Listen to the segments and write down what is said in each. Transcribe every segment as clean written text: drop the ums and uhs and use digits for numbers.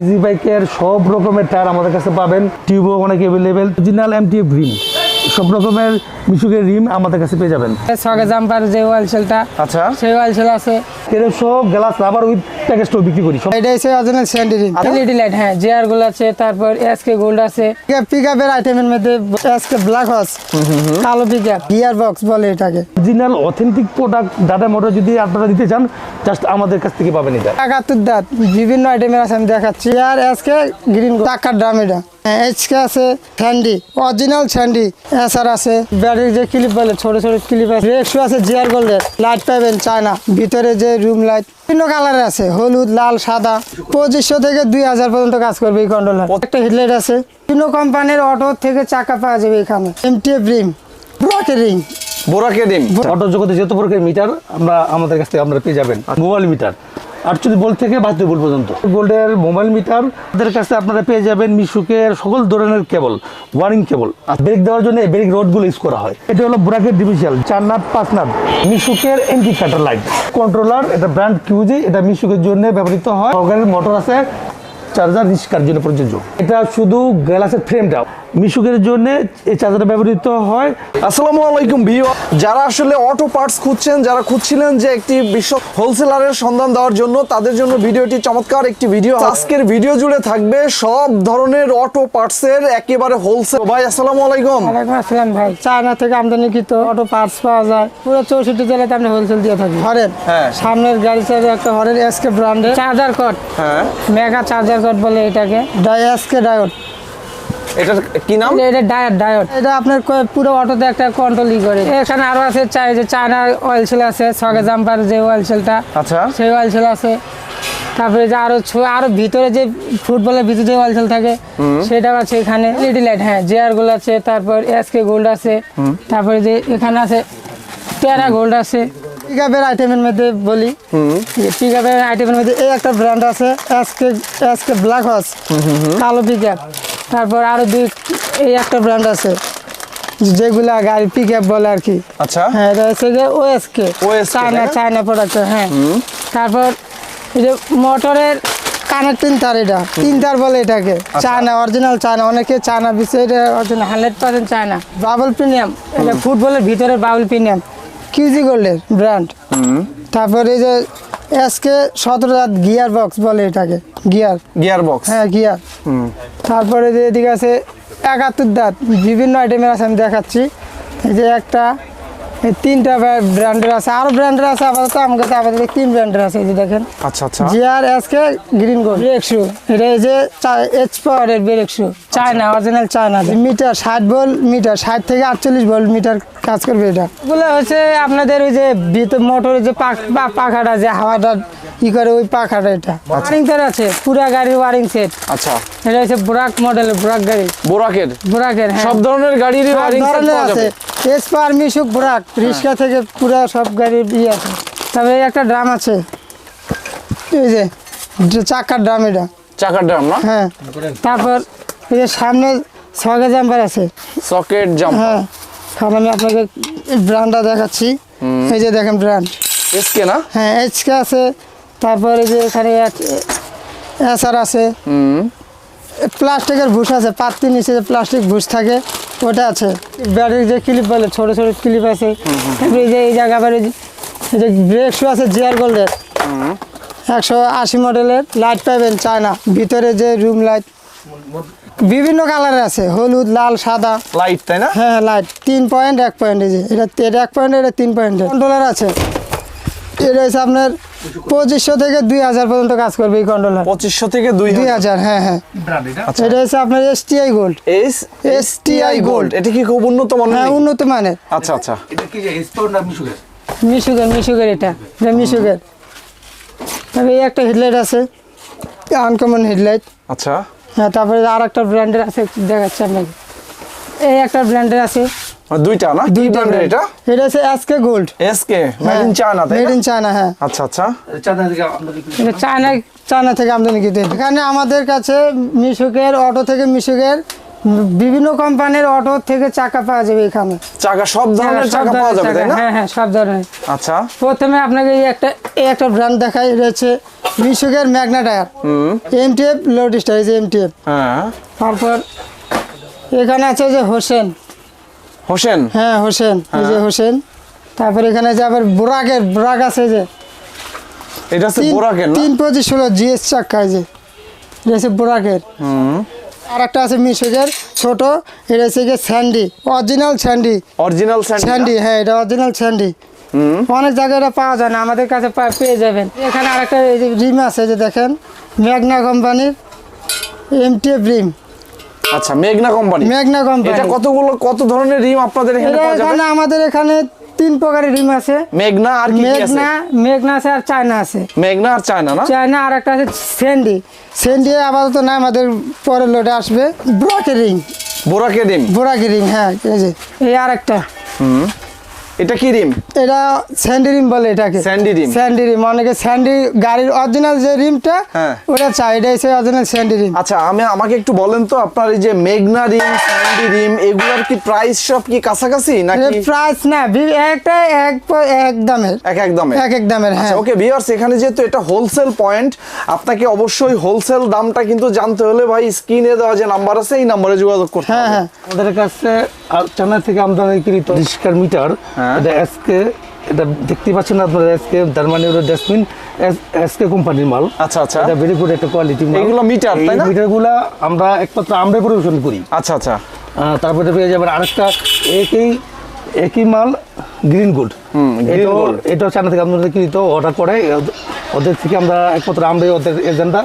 Easy বাইকের সব রকমের টায়ার আমাদের কাছে পাবেন, টিউবও অনেক অ্যাভেলেবেল, অরিজিনাল এমটিএফ রিম, সব রকমের মিশুকের রিম আমাদের কাছে পেয়ে যাবেন। সঙ্গে জাম্পার যে ওয়াল সেলটা, আচ্ছা, সেই ওয়াল সেল আছে। এর সব গ্লাস রাবার উইথ প্যাকেজটাও বিক্রি করি। এটা হচ্ছে অরিজিনাল স্যান্ডি রিম, এলইডি লাইট, হ্যাঁ জিআর গুলো আছে, তারপর এসকে গোল্ড আছে। পিকআপের আইটেমের মধ্যে এসকে ব্ল্যাক হর্স, কালো পিকআপ, গিয়ার বক্স বলে এটাকে। Original authentic product data motor যদি আপনারা দিতে চান, জাস্ট আমাদের কাছ থেকে পাবেন। এটা 71 দাঁত বিভিন্ন আইটেমের আছে, আমি দেখাচ্ছি। আর এসকে গ্রিন টাকার ড্রাম, এটা এইচকে আছে, স্যান্ডি অরিজিনাল স্যান্ডি, এসআর আছে, ব্যাটারি যে ক্লিপ বলে ছোট ছোট ক্লিপ আছে, রেক্সু আছে, জিআর গোল্ডের লাইট পাবেন চায়না, ভিতরে যে রুম লাইট বিভিন্ন কালারের আছে, হলুদ, লাল, সাদা। 2500 থেকে 2000 পর্যন্ত কাজ করবে এই কন্ট্রোলার। একটা হেডলাইট আছে, বিভিন্ন কোম্পানির অটো থেকে চাকা পাওয়া যাবে এখানে। এমটিএফ রিম, ব্রকের রিং, বোরাকের রিম। অটো জগতে যত প্রকার মিটার আমরা আমাদের কাছ থেকে আপনারা পেয়ে যাবেন। মোবাইল মিটার 48 ভোল্ট থেকে 72 ভোল্ট পর্যন্ত গোল্ডের মোবাইল মিটার আমাদের কাছে আপনারা পেয়ে যাবেন। মিশুকের সকল ধরনের কেবল, ওয়ারিং কেবল, ব্রেক দেওয়ার জন্য ব্রেক রডগুলো ইউজ করা হয়। এটা হলো বোরাকের ডিভিশাল 4 নাট 5 নাট মিশুকের ইন্ডিকেটর লাইট কন্ট্রোলার। এটা ব্র্যান্ড কিউজি, এটা মিশুকের জন্য ব্যবহৃত হয়। সরকারের মোটর আছে, চার্জার রিস্কার জন্য প্রযোজ্য। এটা শুধু গ্লাসের ফ্রেমটা মিশুকের জন্য এই চার্জারটা ব্যবহৃত হয়। আসসালামু আলাইকুম ভিউয়ার, যারা আসলে অটো পার্টস খুঁজছেন, যারা খুঁজছিলেন যে একটি বিশ্ব হোলসেলারের সন্ধান দেওয়ার জন্য, তাদের জন্য ভিডিওটি চমৎকার একটি ভিডিও। আজকের ভিডিও জুড়ে থাকবে সব ধরনের অটো পার্টসের একেবারে হোলসেল। ভাই আসসালামু আলাইকুম। ওয়ালাইকুম আসসালাম ভাই। চায়না থেকে আমদানিকৃত অটো পার্টস পাওয়া যায় পুরো 64 জেলাতে আমরা হোলসেল দিয়ে থাকি। হরেন, হ্যাঁ, সামনের গাড়ি সাইডে একটা হরেন এসকে ব্র্যান্ডের চার্জার কট, হ্যাঁ মেগা চার্জার কট বলে এটাকে। এসকে ডায়োড, এটার কি নাম? এটা ডায়োড। এটা আপনার পুরো অটোতে একটা কন্ট্রোলই করে। এখানে আরো আছে যে চায়না অয়েল সেল আছে, সঙ্গে জাম্পার যে ওয়াল সেলটা, আচ্ছা, সেই ওয়াল সেল আছে। তারপরে যে আরো ভিতরে যে ফুটবলের ভিতরে যে ওয়াল সেল থাকে সেটাও আছে এখানে। এলইডি লাইট, হ্যাঁ জিআর গোল্ড আছে, তারপর এসকে গোল্ড আছে, তারপরে যে এখানে আছে টেরা গোল্ড আছে। পিকআপের আইটেমের মধ্যে বলি, পিকআপের আইটেমের মধ্যে এই একটা ব্র্যান্ড আছে এসকে ব্ল্যাক হর্স, কালো পিকআপ। তারপর আরো এই একটা ব্র্যান্ড আছে যেগুলা গাড়ি পিকআপ বলে আর কি। আচ্ছা, হ্যাঁ এটা হচ্ছে ওএসকে, চায়না প্রোডাক্ট। হ্যাঁ, তারপর এই যে মোটরের কানেক্টিং তার, এটা 3 তার বলে এটাকে। চায়না অরিজিনাল চায়না, অনেকে চায়না বিষয়, এটা অরিজিনাল 100% চায়না। বাবল প্রিমিয়াম, এটা ফুটবলের ভিতরে বাবল প্রিমিয়াম, কিউজি গোল্ডের ব্র্যান্ড। তারপরে এই যে এসকে 17 দাঁত গিয়ার বক্স বলে এটাকে, গিয়ার বক্স, হ্যাঁ গিয়ার। তারপরে যে এদিকে আছে 71 দাঁত বিভিন্ন আইটেমের আছে, আমি দেখাচ্ছি। এই যে একটা, এই 3টা ব্র্যান্ডের আছে, আরো ব্র্যান্ডের আছে। আপাতত আমার কাছে আপাতত 3 ব্র্যান্ডের আছে। এই যে দেখেন, আচ্ছা আচ্ছা, GR SK green gold brake shoe. এটা এই যে এইচ পাওয়ারের brake shoe, China original China. Meter 60 volt meter, 60 থেকে 48 ভোল্ট মিটার কাজ করবে এটা। এগুলো হচ্ছে আপনাদের ওই যে ভিতর মোটরের যে পাখাটা, যে হাওয়াটা কি করে, ওই পাখাটা। এটা ওয়ারিং তার আছে, পুরা গাড়ির ওয়ারিং সেট। আচ্ছা, এটা হচ্ছে ব্রাক মডেলের, ব্রাক গাড়ি, বোরাকের। হ্যাঁ, সব ধরনের গাড়িরই ওয়ারিং সেট পাওয়া আছে। যাবে। এসপার মিশুক ব্রাক, রিক্সা থেকে পুরা সব গাড়ির আছে। তবে এই একটা ড্রাম আছে, এই যে চাকার ড্রাম, এটা চাকার ড্রাম না? হ্যাঁ। তারপর এই যে সামনে সকেট জাম্পার আছে, সকেট জাম্পার। হ্যাঁ, আমি আপনাকে ব্র্যান্ডটা দেখাচ্ছি। এই যে দেখেন ব্র্যান্ড এসকে না? হ্যাঁ এইচকে আছে। তারপরে যে এখানে এসআর আছে, প্লাস্টিকের ভুষ আছে, পাত্তির নিচে যে প্লাস্টিক ভুষ থাকে ওটা আছে। ব্যাটারি যে ক্লিপ বলে ছোট ছোট ক্লিপ আছে। তারপরে এই যে এই জায়গা আবার এই যে ব্রেক শু আছে জিআর গোল্ডের 180 মডেলের, লাইট পাবেন চায়না, ভিতরে যে রুম লাইট বিভিন্ন কালারের আছে, হলুদ, লাল, সাদা লাইট, তাই না? হ্যাঁ লাইট 3 পয়েন্ট 1 পয়েন্ট। এই যে এটা 1 পয়েন্ট, এটা 3 পয়েন্টের কন্ট্রোলার আছে। এটা হচ্ছে আপনার 2500 থেকে 2000 পর্যন্ত কাজ করবে এই কন্ট্রোলার। 2500 থেকে 2000। হ্যাঁ হ্যাঁ, আচ্ছা, এটা হচ্ছে আপনার এসটিআই গোল্ড। এসটিআই গোল্ড, এটা কি খুব উন্নত মানের? হ্যাঁ উন্নত মানের। আচ্ছা আচ্ছা, এটা কি যে স্পোর্ট না মিশুকের? মিশুকের এটা মিশুকের। তবে এই একটা হেডলাইট আছে, আনকমন হেডলাইট। আচ্ছা, হ্যাঁ, তারপরে আর একটা ব্র্যান্ডের আছে, দেখাচ্ছি আপনাকে। এই একটা ব্র্যান্ডের আছে, দুইটা না? দুই ব্র্যান্ডের। এটা হচ্ছে SK gold, SK made in China, তাই মেড না? In China. হ্যাঁ, আচ্ছা আচ্ছা, চাঁদা থেকে আমদানি করি। এটা চায়না থেকে আমদানিকৃত। এখানে আমাদের কাছে মিশুকের অটো থেকে মিশুকের বিভিন্ন কোম্পানির অটো থেকে চাকা পাওয়া যাবে এখানে। চাকা সব ধরনের সব চাকা পাওয়া ধরনের যাবে, তাই চাকা, না? হ্যাঁ হ্যাঁ সব ধরনের। আচ্ছা, প্রথমে আপনাকে এই একটা ব্র্যান্ড দেখাই, রয়েছে মিশুকের Magna tyre, MTF load star, এই যে এমটিএফ। হ্যাঁ, তারপর এখানে আছে যে হোসেন, হোসেন। হ্যাঁ হোসেন, এই যে হোসেন। তারপর এখানে যে আবার ব্রাক আছে, যে এটা হচ্ছে বোরাকের না? 3/16 জিএস চাকা, এই যে এটা হচ্ছে বোরাকের। আর একটা আছে মিশুকের ছোট, এটা হচ্ছে গিয়ে Sandy, original Sandy. Original Sandy, হ্যাঁ এটা অরিজিনাল স্যান্ডি। অনেক জায়গায় এটা পাওয়া যায় না, আমাদের কাছে পেয়ে যাবেন। এখানে আরেকটা এই যে রিম আছে, যে দেখেন ম্যাগনা কোম্পানির এমটিএফ রিম। আচ্ছা, মেঘনা কোম্পানি। Magna company. এটা কত ধরনের রিম আপনাদের এখানে পাওয়া যাবে? এখানে আমাদের এখানে 3 প্রকারের রিম আছে। মেঘনা আর কি কি আছে? মেঘনা আছে আর চায়না আছে। মেঘনা আর চায়না না? চায়না, আর একটা আছে স্যান্ডি। স্যান্ডি আপাতত না, আমাদের পরে লোডে আসবে। বোরাকের রিং, বোরাকের রিম, হ্যাঁ এই যে এই আরেকটা। এটা কি রিম? এটা স্যান্ডি রিম বলে এটাকে। স্যান্ডি রিম, অনেকে স্যান্ডি গাড়ির অরিজিনাল যে রিমটা, হ্যাঁ, ওটা চাই, এটা হচ্ছে অরিজিনাল স্যান্ডি রিম। আচ্ছা, আমাকে একটু বলেন তো, আপনার এই যে মেঘনা রিম, স্যান্ডি রিম, এগুলোর কি প্রাইস সব কি কাছাকাছি নাকি? প্রাইস না, একটা এক দামের, এক দামের। হ্যাঁ, ওকে ভিউয়ার্স, এখানে যেহেতু এটা হোলসেল পয়েন্ট, আপনাকে অবশ্যই হোলসেল দামটা কিন্তু জানতে হলে ভাই স্ক্রিনে দেওয়া যে নাম্বার আছে, এই নম্বরে যোগাযোগ করতে হবে। হ্যাঁ, আমাদের কাছে চায়না থেকে আমদানিকৃত রিস্কার মিটার, এটা এসকে, এটা দেখতে পাচ্ছেন আপনারা, এসকে জার্মানি ডাস্টবিন, এসকে কোম্পানির মাল। আচ্ছা আচ্ছা, এটা ভেরি গুড একটা কোয়ালিটি মাল। এগুলো মিটার, তাই না? মিটারগুলো আমরা একমাত্র আমরা পরিবেশন করি। আচ্ছা আচ্ছা, তারপরে পেয়ে যাবেন আরেকটা একই মাল গ্রিন গোল্ড। এটা চায়না থেকে আমদানিকৃত, অর্ডার করে ওদের থেকে আমরা একমাত্র আমরাই ওদের এজেন্ডা,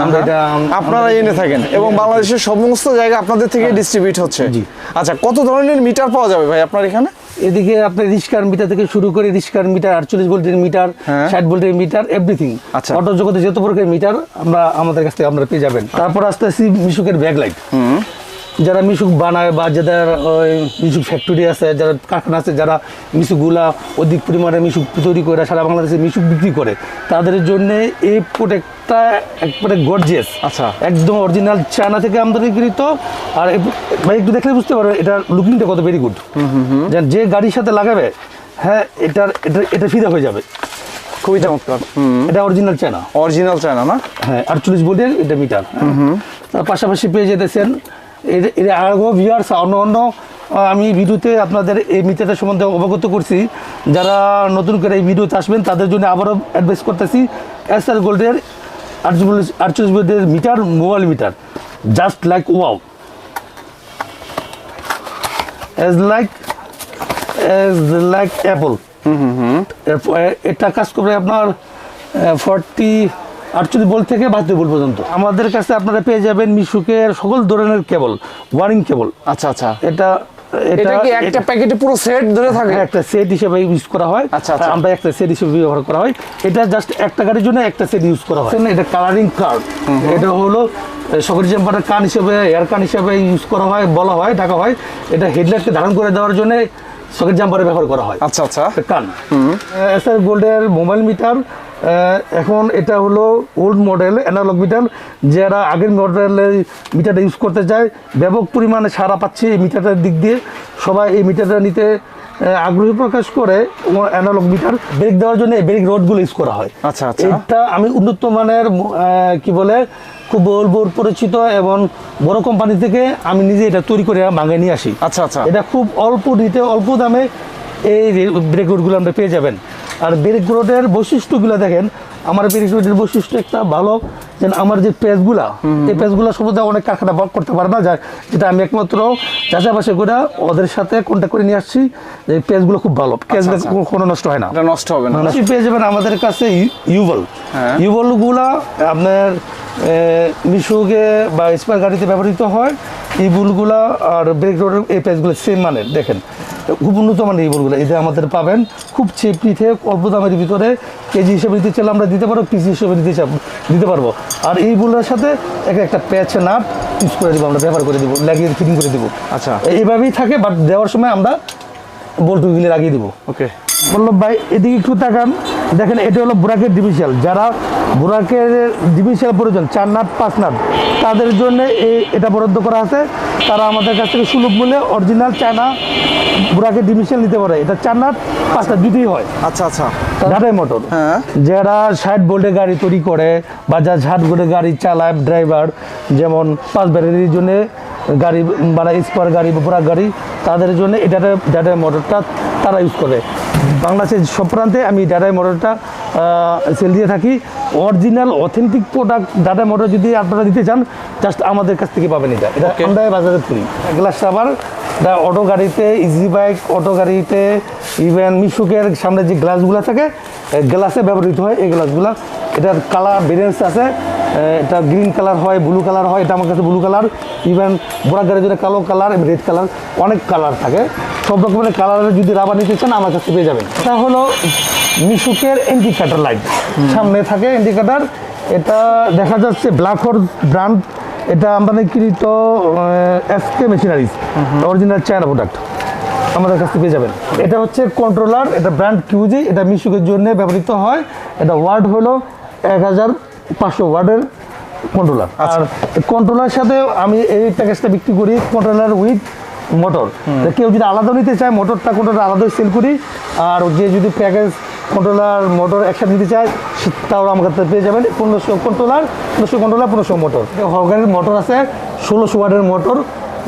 আমরা এটা আপনারা এনে থাকেন এবং বাংলাদেশের সমস্ত জায়গাা আপনাদের থেকে ডিস্ট্রিবিউট হচ্ছে। জি। আচ্ছা, কত ধরনের মিটার পাওয়া যাবে ভাই আপনার এখানে? এদিকে আপনার রিস্কার মিটার থেকে শুরু করে রিস্কার মিটার, 48 ভোল্টের মিটার, 60 ভোল্টের মিটার, এভরিথিং। আচ্ছা, অটো জগতে যত প্রকারের মিটার আমরা আমাদের কাছ থেকে আপনারা পেয়ে যাবেন। তারপর আস্তে আস্তে মিশুকের ব্যাকলাইট, যারা মিশুক বানায় বা যাদের মিশুক ফ্যাক্টরি আছে, যারা কারখানা আছে, যারা মিশুকগুলা অধিক পরিমাণে মিশুক তৈরি করে সারা বাংলাদেশে মিশুক বিক্রি করে, তাদের জন্য এই প্রোডাক্টটা একবারে গর্জিয়াস। আচ্ছা, একদম অরিজিনাল চায়না থেকে আমদানিকৃত। আর ভাই একটু দেখলে বুঝতে পারবে এটার লুকিংটা কত ভেরি গুড। যে গাড়ির সাথে লাগাবে, হ্যাঁ এটা ফিদা হয়ে যাবে। খুবই চমৎকার। এটা অরিজিনাল চায়না না? হ্যাঁ, 48 ভোল্টের এটা মিটার। তার পাশাপাশি পেয়ে যেতেছেন এটা আরও ভিউয়ার্স, অন্য আমি ভিডিওতে আপনাদের এই মিটারটা সম্বন্ধে অবগত করছি। যারা নতুন করে এই ভিডিওতে আসবেন তাদের জন্য আবারও অ্যাডভাইস করতেছি, এসআর গোল্ডের 48 ভোল্টের meter, mobile meter, just like wow, as like Apple. এটা কাজ করবে আপনার 48 ভোল্ট থেকে 72 ভোল্ট পর্যন্ত। আমাদের কাছে আপনারা পেয়ে যাবেন মিশুকের সকল ধরনের কেবল, ওয়ারিং কেবল। আচ্ছা আচ্ছা, এটা কি একটা প্যাকেটে পুরো সেট ধরে থাকে? একটা সেট হিসেবে ইউজ করা হয়। আচ্ছা আচ্ছা, আমরা একটা সেট হিসেবে ব্যবহার করা হয়। এটা জাস্ট একটা গাড়ির জন্য একটা সেট ইউজ করা হয়। এটা কালারিং কার্ড, এটা হলো সকল চেম্বারের কান হিসেবে, এয়ার কান হিসেবে ইউজ করা হয়, বলা হয়, ডাকা হয়। এটা হেডলাইটকে ধারণ করে দেওয়ার জন্য সকেট জাম্পারে ব্যবহার করা হয়। আচ্ছা আচ্ছা, কান। এসআর গোল্ডের মোবাইল মিটার, এখন এটা হলো ওল্ড মডেল অ্যানালগ মিটার। যারা আগের মডেলের মিটারটা ইউজ করতে চায়, ব্যাপক পরিমাণে সাড়া পাচ্ছে এই মিটারটার দিক দিয়ে। সবাই এই মিটারটা নিতে আগ্রহী প্রকাশ করে। অ্যানালগ মিটার ব্রেক দেওয়ার জন্য ব্রেক রডগুলো ইউজ করা হয়। আচ্ছা আচ্ছা, এটা আমি উন্নত মানের কি বলে খুব বহুল পরিচিত এবং বড় কোম্পানি থেকে আমি নিজে এটা তৈরি করে ভাঙে নিয়ে আসি। আচ্ছা আচ্ছা, এটা খুব অল্প নিতে অল্প দামে এই ব্রেক রোডগুলো আমরা পেয়ে যাবেন। আর ব্রেক রোডের বৈশিষ্ট্যগুলো দেখেন, আমার ব্রেক রোডের বৈশিষ্ট্য একটা ভালো, যেন আমার যে পেজগুলা, এই পেজগুলো সম্বন্ধে অনেক কারখানা করতে পারে না, যেটা আমি একমাত্র যাচাই বাছাই করে ওদের সাথে কন্ট্যাক্ট করে নিয়ে আসছি যে পেজগুলো খুব ভালো, পেজগুলো কোনো নষ্ট হয় না, নষ্ট হবে না। পেয়ে যাবেন আমাদের কাছে ইউবলগুলা আপনার মিশুকে বা স্পার গাড়িতে ব্যবহৃত হয়। এই বুলগুলা আর ব্রেক রোডের এই পেজগুলো সেম মানের, দেখেন খুব উন্নত মানের এই বুলগুলো এটা আমাদের পাবেন খুব চিপলিতে, অল্প দামের ভিতরে। কেজি হিসেবে দিতে চাইলে আমরা দিতে পারবো, পিস হিসেবে দিতে পারবো। আর এই বুলের সাথে একটা প্যাচ নাট ইউজ করে দেবো, আমরা ব্যবহার করে দেবো, লাগিয়ে ফিটিং করে দেবো। আচ্ছা, এইভাবেই থাকে, বাট দেওয়ার সময় আমরা বোল্টগুলি লাগিয়ে দেবো। ওকে, বললাম ভাই এদিকে একটু তাকান, দেখেন এটা হলো বোরাকের ডিভিশাল। যারা বুরাকের ডিভিশন প্রয়োজন 4 নাট 5 নাট, তাদের জন্য এটা বরাদ্দ করা আছে। তারা আমাদের কাছ থেকে সুলভ মূল্যে অরিজিনাল চায়না বুরাকের ডিভিশন নিতে পারে। এটা 4 নাট 5 নাট দুটোই হয়। আচ্ছা আচ্ছা, ঝাঁটাই মোটর, হ্যাঁ। যারা 60 ভোল্টের গাড়ি তৈরি করে বা যারা 60 ভোল্টের গাড়ি চালায় ড্রাইভার, যেমন 5 ব্যাটারির জন্য গাড়ি মানে স্পার গাড়ি বা বুরাক গাড়ি, তাদের জন্য এটা ঝাঁটাই মোটরটা তারা ইউজ করে। বাংলাদেশের সব প্রান্তে আমি ঝাঁটাই মোটরটা সেল দিয়ে থাকি। অরিজিনাল অথেন্টিক প্রোডাক্ট ঝাঁটাই মোটর যদি আপনারা দিতে চান, জাস্ট আমাদের কাছ থেকে পাবেন। এটা আমরা বাজারে তুলি। গ্লাস রাবার অটো গাড়িতে, ইজি বাইক অটো গাড়িতে, ইভেন মিশুকের সামনে যে গ্লাসগুলো থাকে গ্লাসে ব্যবহৃত হয়। এই গ্লাসগুলো এটার কালার ভেরিয়েন্স আছে, এটা গ্রিন কালার হয়, ব্লু কালার হয়। এটা আমার কাছে ব্লু কালার। ইভেন বুরাক গাড়ির জন্য কালো কালার, রেড কালার, অনেক কালার থাকে। সব রকমের কালারের যদি রাবার নিতে চান আমার কাছে পেয়ে যাবেন। এটা হলো মিশুকের ইন্ডিকেটর লাইট, সামনে থাকে ইন্ডিকেটর। এটা দেখা যাচ্ছে ব্ল্যাক হর্স ব্র্যান্ড, এটা আমদানিকৃত SK machineries, original China product, আমাদের কাছ থেকে পেয়ে যাবেন। এটা হচ্ছে কন্ট্রোলার, এটা ব্র্যান্ড কিউজি, এটা মিশুকের জন্য ব্যবহৃত হয়। এটা ওয়ার্ড হলো 1500 ওয়ার্ডের কন্ট্রোলার। আর কন্ট্রোলার সাথে আমি এই প্যাকেজটা বিক্রি করি, কন্ট্রোলার উইথ মোটর। কেউ যদি আলাদা নিতে চায়, মোটরটা কন্ট্রোলার আলাদাই সেল করি। আর যে যদি প্যাকেজ কন্ট্রোলার মোটর একসাথে নিতে চায়, তাও আমার কাছে পেয়ে যাবেন। 1500 কন্ট্রোলার, 1500 মোটর। হগারের মোটর আছে 1600 ওয়াটের মোটর,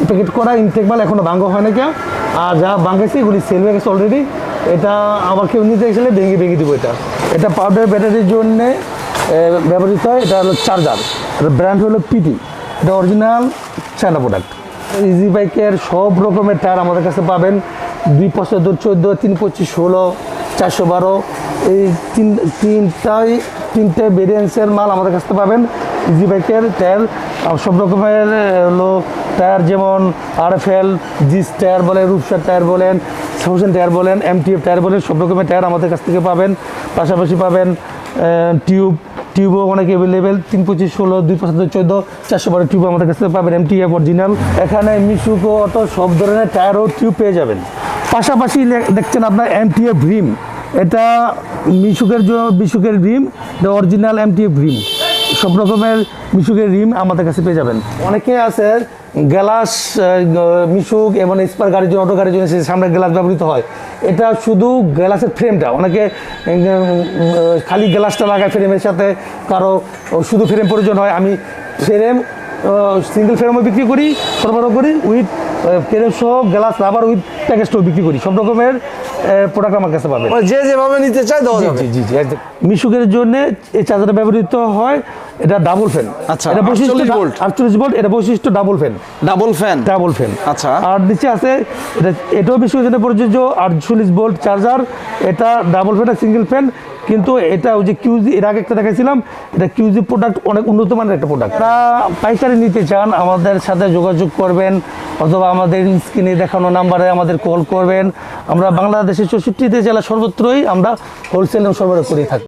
প্যাকেট করা ইনটেক মাল, এখনো ভাঙ্গা হয় না কেউ। আর যা ভাঙ্গেছে এগুলি সেল হয়ে গেছে অলরেডি। এটা আবার কেউ নিতে গেলে ভেঙে দিব। এটা পাউডার ব্যাটারির জন্য ব্যবহৃত হয়। এটা হলো চার্জার, ব্র্যান্ড হলো পিটি, এটা অরিজিনাল চায়না প্রোডাক্ট। ইজি বাইকের সব রকমের টায়ার আমাদের কাছে পাবেন। 275, 14, 325, 16, 412, এই তিনটে ভেরিয়েন্সের মাল আমাদের কাছে পাবেন। ইজি বাইকের টায়ার সব রকমের হলো টায়ার, যেমন RFL, জিস টায়ার বলেন, রূপসার টায়ার বলেন, সাউসেন টায়ার বলেন, MTF টায়ার বলেন, সব রকমের টায়ার আমাদের কাছ থেকে পাবেন। পাশাপাশি পাবেন টিউবও অনেক অ্যাভেলেবেল। 325, 16, 275, 14, 412 টিউব আমাদের কাছে পাবেন, MTF অরিজিনাল। এখানে মিশুকো অটো সব ধরনের টায়ারও টিউব পেয়ে যাবেন। পাশাপাশি দেখছেন আপনার MTF রিম, এটা মিশুকের রিম, এটা অরিজিনাল MTF রিম। সব রকমের মিশুকের রিম আমাদের কাছে পেয়ে যাবেন। অনেকে আছে গ্লাস মিশুক এবং স্পার গাড়ির জন্য, অটো গাড়ির জন্য সামনে গ্লাস ব্যবহৃত হয়। এটা শুধু গ্লাসের ফ্রেমটা, অনেকে খালি গ্লাসটা লাগায় ফ্রেমের সাথে, কারো শুধু ফ্রেম প্রয়োজন হয়। আমি ফ্রেম সিঙ্গেল ফ্রেমও বিক্রি করি, সরবরাহ করি, উইথ ফ্রেম সহ গ্লাস রাবার উইথ প্যাকেজটাও বিক্রি করি। সব রকমের প্রোডাক্ট আমার কাছে পাবেন, যে যেভাবে নিতে চায় দেওয়া যাবে। জি। মিশুকের জন্য এই চার্জারটা ব্যবহৃত হয়। এটা ডাবল ফ্যান। আচ্ছা, এটা বৈশিষ্ট্য 48 ভোল্ট, এটা বৈশিষ্ট্য ডাবল ফ্যান। Double fan. আচ্ছা। আর নিচে আছে এটাও মিশুকের জন্য প্রযোজ্য 48 ভোল্ট চার্জার। এটা ডাবল ফ্যান, সিঙ্গেল ফ্যান। কিন্তু এটা ওই যে কিউজি, এর আগে একটা দেখাইছিলাম, এটা কিউজি প্রোডাক্ট, অনেক উন্নত মানের একটা প্রোডাক্ট। যারা পাইকারি নিতে চান আমাদের সাথে যোগাযোগ করবেন, অথবা আমাদের স্ক্রিনে দেখানো নাম্বারে আমাদের কল করবেন। আমরা বাংলাদেশের 64 জেলা সর্বত্রই আমরা হোলসেল সরবরাহ করে থাকি।